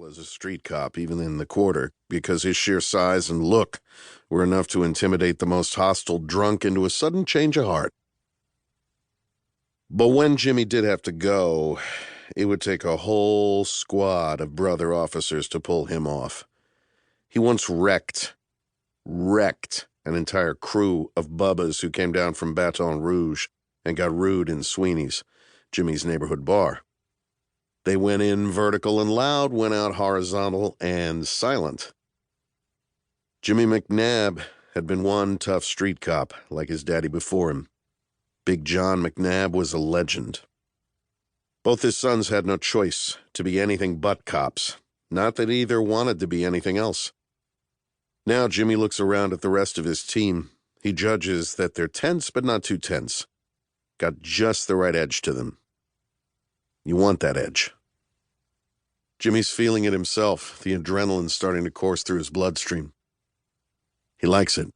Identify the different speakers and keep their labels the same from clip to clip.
Speaker 1: as a street cop, even in the quarter, because his sheer size and look were enough to intimidate the most hostile drunk into a sudden change of heart. But when Jimmy did have to go, it would take a whole squad of brother officers to pull him off. He once wrecked an entire crew of bubbas who came down from Baton Rouge and got rude in Sweeney's, Jimmy's neighborhood bar. They went in vertical and loud, went out horizontal and silent. Jimmy McNabb had been one tough street cop, like his daddy before him. Big John McNabb was a legend. Both his sons had no choice to be anything but cops, not that either wanted to be anything else. Now Jimmy looks around at the rest of his team. He judges that they're tense, but not too tense. Got just the right edge to them. You want that edge. Jimmy's feeling it himself, the adrenaline starting to course through his bloodstream. He likes it.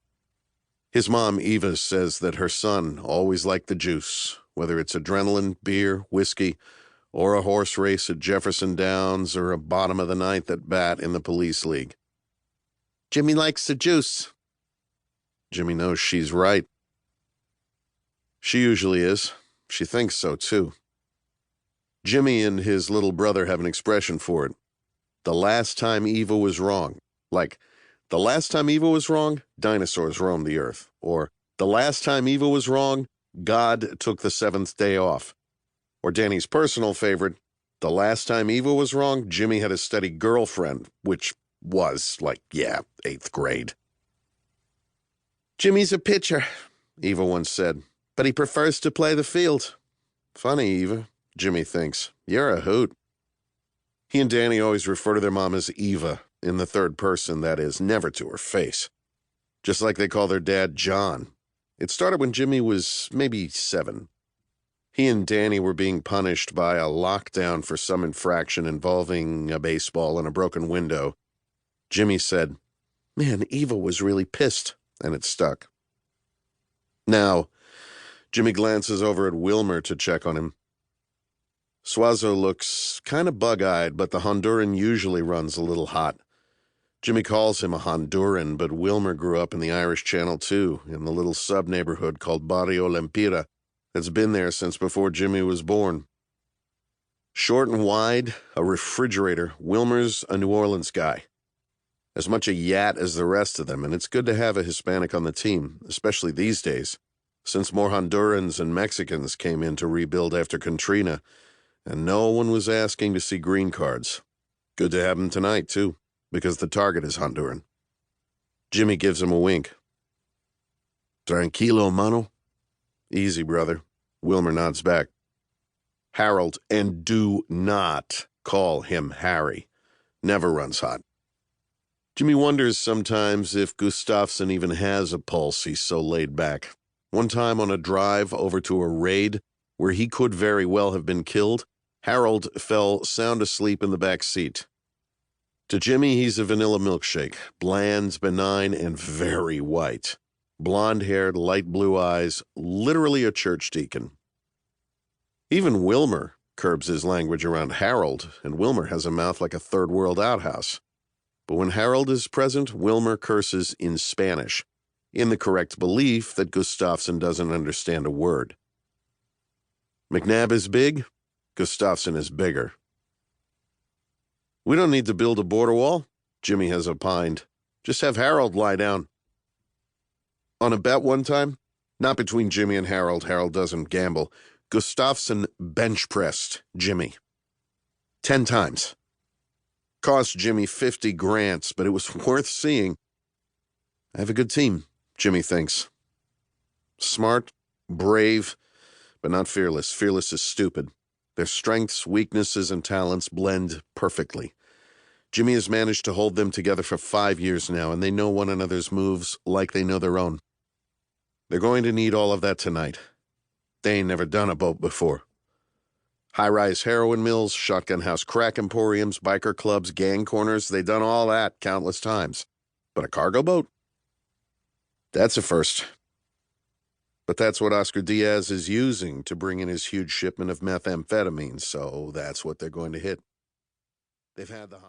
Speaker 1: His mom, Eva, says that her son always liked the juice, whether it's adrenaline, beer, whiskey, or a horse race at Jefferson Downs or a bottom of the ninth at bat in the police league. Jimmy likes the juice. Jimmy knows she's right. She usually is. She thinks so, too. Jimmy and his little brother have an expression for it. The last time Eva was wrong. Like, the last time Eva was wrong, dinosaurs roamed the earth. Or, the last time Eva was wrong, God took the seventh day off. Or Danny's personal favorite, the last time Eva was wrong, Jimmy had a steady girlfriend, which was, like, 8th grade. Jimmy's a pitcher, Eva once said, but he prefers to play the field. Funny, Eva, Jimmy thinks. You're a hoot. He and Danny always refer to their mom as Eva, in the third person, that is, never to her face. Just like they call their dad John. It started when Jimmy was maybe 7. He and Danny were being punished by a lockdown for some infraction involving a baseball and a broken window. Jimmy said, "Man, Eva was really pissed," and it stuck. Now, Jimmy glances over at Wilmer to check on him. Suazo looks kind of bug-eyed, but the Honduran usually runs a little hot. Jimmy calls him a Honduran, but Wilmer grew up in the Irish Channel too, in the little sub-neighborhood called Barrio Lempira that's been there since before Jimmy was born. Short and wide, a refrigerator, Wilmer's a New Orleans guy. As much a yat as the rest of them, and it's good to have a Hispanic on the team, especially these days, since more Hondurans and Mexicans came in to rebuild after Katrina, and no one was asking to see green cards. Good to have him tonight, too, because the target is Honduran. Jimmy gives him a wink. Tranquilo, mano. Easy, brother. Wilmer nods back. Harold, and do not call him Harry. Never runs hot. Jimmy wonders sometimes if Gustafsson even has a pulse, he's so laid back. One time on a drive over to a raid where he could very well have been killed, Harold fell sound asleep in the back seat. To Jimmy, he's a vanilla milkshake, bland, benign, and very white. Blonde-haired, light blue eyes, literally a church deacon. Even Wilmer curbs his language around Harold, and Wilmer has a mouth like a third-world outhouse. But when Harold is present, Wilmer curses in Spanish, in the correct belief that Gustafsson doesn't understand a word. McNabb is big, Gustafsson is bigger. We don't need to build a border wall, Jimmy has opined. Just have Harold lie down. On a bet one time, not between Jimmy and Harold doesn't gamble, Gustafsson bench-pressed Jimmy. 10 times. Cost Jimmy 50 grants, but it was worth seeing. I have a good team, Jimmy thinks. Smart, brave, but not fearless. Fearless is stupid. Their strengths, weaknesses, and talents blend perfectly. Jimmy has managed to hold them together for 5 years now, and they know one another's moves like they know their own. They're going to need all of that tonight. They ain't never done a boat before. High-rise heroin mills, shotgun house crack emporiums, biker clubs, gang corners, they done all that countless times. But a cargo boat? That's a first. But that's what Oscar Diaz is using to bring in his huge shipment of methamphetamine, so that's what they're going to hit. They've had the